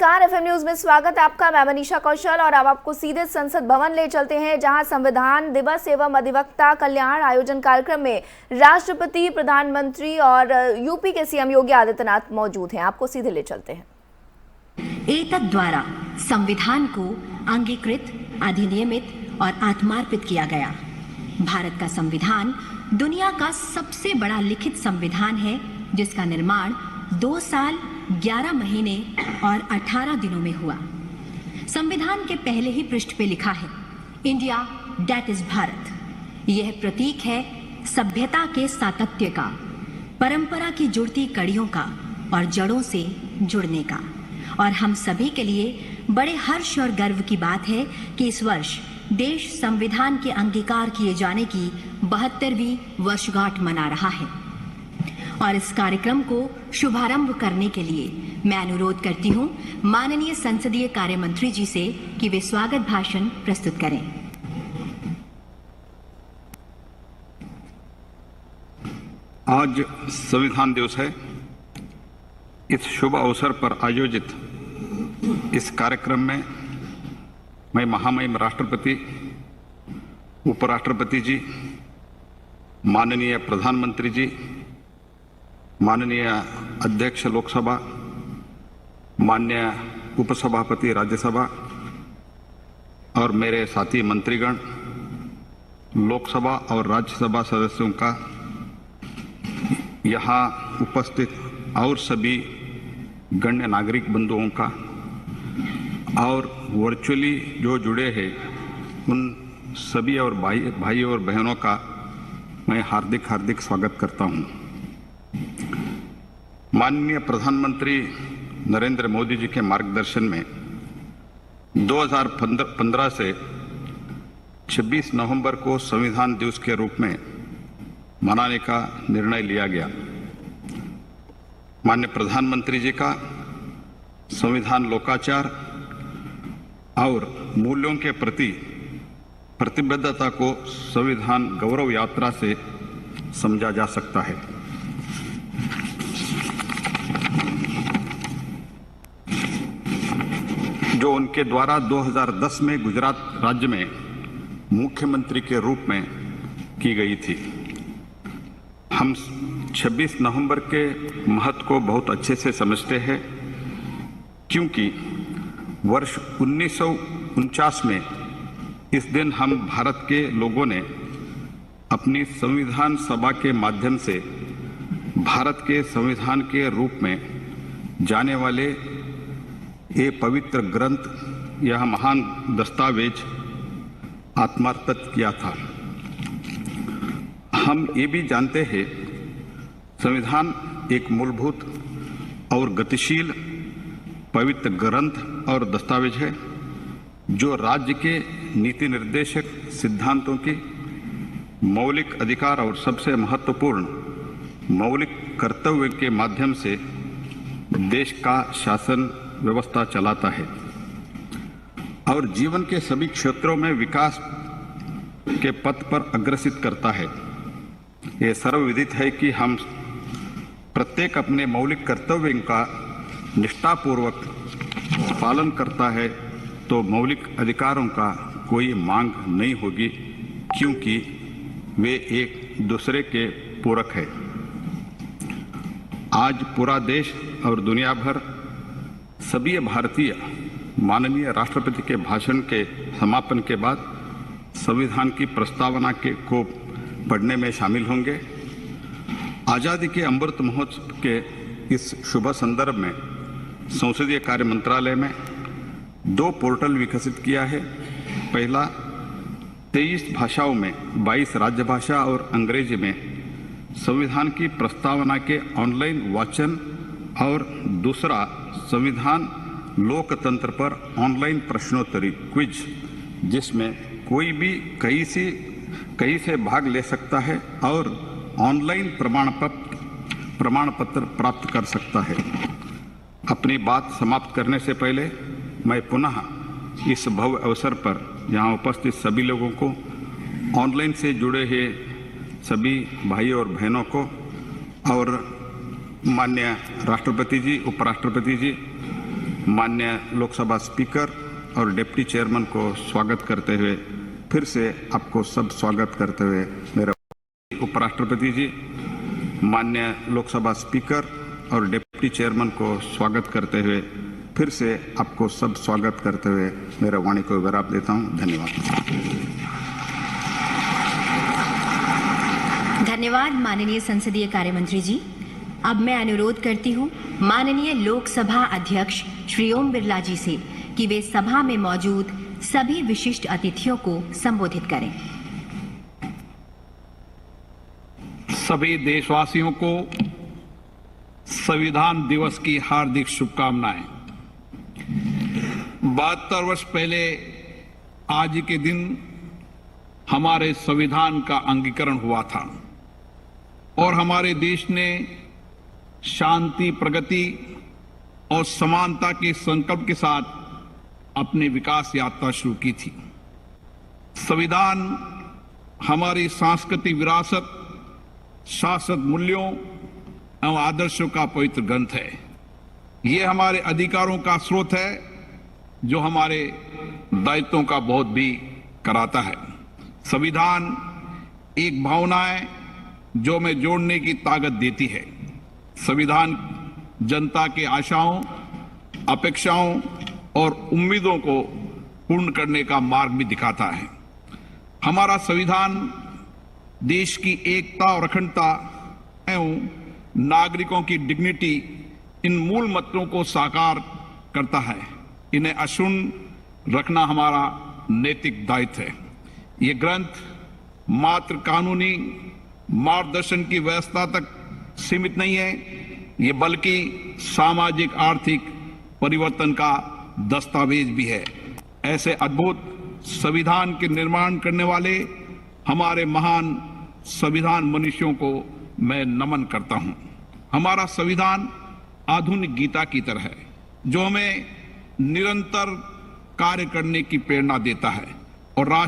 नमस्कार, FM news में स्वागत है आपका। मैं मनीषा कौशल और अब आपको सीधे संसद भवन ले चलते हैं, जहां संविधान दिवस एवं अधिवक्ता कल्याण आयोजन कार्यक्रम में राष्ट्रपति, प्रधानमंत्री और यूपी के सीएम योगी आदित्यनाथ मौजूद हैं। आपको सीधे ले चलते हैं। एतद द्वारा संविधान को अंगीकृत, अधिनियमित और आत्मार्पित किया गया। भारत का संविधान दुनिया का सबसे बड़ा लिखित संविधान है, जिसका निर्माण 2 साल 11 महीने और 18 दिनों में हुआ। संविधान के पहले ही पृष्ठ पे लिखा है, इंडिया दैट इज भारत। यह प्रतीक है सभ्यता के सातत्य का, परंपरा की जुड़ती कड़ियों का और जड़ों से जुड़ने का। और हम सभी के लिए बड़े हर्ष और गर्व की बात है कि इस वर्ष देश संविधान के अंगीकार किए जाने की 72वीं वर्षगांठ मना रहा है। और इस कार्यक्रम को शुभारंभ करने के लिए मैं अनुरोध करती हूं माननीय संसदीय कार्य मंत्री जी से कि वे स्वागत भाषण प्रस्तुत करें। आज संविधान दिवस है। इस शुभ अवसर पर आयोजित इस कार्यक्रम में मैं महामहिम राष्ट्रपति, उपराष्ट्रपति जी, माननीय प्रधानमंत्री जी, माननीय अध्यक्ष लोकसभा, माननीय उपसभापति राज्यसभा और मेरे साथी मंत्रीगण, लोकसभा और राज्यसभा सदस्यों का, यहाँ उपस्थित और सभी गण्य नागरिक बंधुओं का और वर्चुअली जो जुड़े हैं उन सभी और भाई और बहनों का मैं हार्दिक स्वागत करता हूँ। माननीय प्रधानमंत्री नरेंद्र मोदी जी के मार्गदर्शन में 2015 से 26 नवंबर को संविधान दिवस के रूप में मनाने का निर्णय लिया गया। माननीय प्रधानमंत्री जी का संविधान लोकाचार और मूल्यों के प्रति प्रतिबद्धता को संविधान गौरव यात्रा से समझा जा सकता है। जो उनके द्वारा 2010 में गुजरात राज्य में मुख्यमंत्री के रूप में की गई थी। हम 26 नवंबर के महत्व को बहुत अच्छे से समझते हैं, क्योंकि वर्ष 1949 में इस दिन हम भारत के लोगों ने अपनी संविधान सभा के माध्यम से भारत के संविधान के रूप में जाने वाले ये पवित्र ग्रंथ, यह महान दस्तावेज आत्मार्पित किया था। हम ये भी जानते हैं, संविधान एक मूलभूत और गतिशील पवित्र ग्रंथ और दस्तावेज है, जो राज्य के नीति निर्देशक सिद्धांतों की मौलिक अधिकार और सबसे महत्वपूर्ण मौलिक कर्तव्य के माध्यम से देश का शासन व्यवस्था चलाता है और जीवन के सभी क्षेत्रों में विकास के पथ पर अग्रसित करता है। यह सर्वविदित है कि हम प्रत्येक अपने मौलिक कर्तव्यों का निष्ठापूर्वक पालन करता है तो मौलिक अधिकारों का कोई मांग नहीं होगी, क्योंकि वे एक दूसरे के पूरक है। आज पूरा देश और दुनिया भर सभी भारतीय माननीय राष्ट्रपति के भाषण के समापन के बाद संविधान की प्रस्तावना को पढ़ने में शामिल होंगे। आज़ादी के अमृत महोत्सव के इस शुभ संदर्भ में संसदीय कार्य मंत्रालय में 2 पोर्टल विकसित किया है। पहला 23 भाषाओं में 22 राज्यभाषा और अंग्रेजी में संविधान की प्रस्तावना के ऑनलाइन वाचन और दूसरा संविधान लोकतंत्र पर ऑनलाइन प्रश्नोत्तरी क्विज, जिसमें कोई भी कहीं से भाग ले सकता है और ऑनलाइन प्रमाण पत्र प्राप्त कर सकता है। अपनी बात समाप्त करने से पहले मैं पुनः इस भव्य अवसर पर यहाँ उपस्थित सभी लोगों को, ऑनलाइन से जुड़े हुए सभी भाई और बहनों को और माननीय राष्ट्रपति जी, उपराष्ट्रपति जी, माननीय लोकसभा स्पीकर और डिप्टी चेयरमैन को स्वागत करते हुए फिर से आपको सब स्वागत करते हुए मेरा उपराष्ट्रपति जी, माननीय लोकसभा स्पीकर और डिप्टी चेयरमैन को स्वागत करते हुए फिर से आपको सब स्वागत करते हुए मेरा वाणी को विराम देता हूं। धन्यवाद। धन्यवाद माननीय संसदीय कार्य मंत्री जी। अब मैं अनुरोध करती हूँ माननीय लोकसभा अध्यक्ष श्री ओम बिरला जी से कि वे सभा में मौजूद सभी विशिष्ट अतिथियों को संबोधित करें। सभी देशवासियों को संविधान दिवस की हार्दिक शुभकामनाएं। 72 वर्ष पहले आज के दिन हमारे संविधान का अंगीकरण हुआ था और हमारे देश ने शांति, प्रगति और समानता के संकल्प के साथ अपनी विकास यात्रा शुरू की थी। संविधान हमारी सांस्कृतिक विरासत, शाश्वत मूल्यों एवं आदर्शों का पवित्र ग्रंथ है। ये हमारे अधिकारों का स्रोत है जो हमारे दायित्वों का बोध भी कराता है। संविधान एक भावना है जो हमें जोड़ने की ताकत देती है। संविधान जनता के आशाओं, अपेक्षाओं और उम्मीदों को पूर्ण करने का मार्ग भी दिखाता है। हमारा संविधान देश की एकता और अखंडता एवं नागरिकों की डिग्निटी, इन मूल मंत्रों को साकार करता है। इन्हें अक्षुण्ण रखना हमारा नैतिक दायित्व है। ये ग्रंथ मात्र कानूनी मार्गदर्शन की व्यवस्था तक सीमित नहीं है, ये बल्कि सामाजिक आर्थिक परिवर्तन का दस्तावेज भी है। ऐसे अद्भुत संविधान के निर्माण करने वाले हमारे महान संविधान मनुष्यों को मैं नमन करता हूं। हमारा संविधान आधुनिक गीता की तरह है जो हमें निरंतर कार्य करने की प्रेरणा देता है और राष्ट्र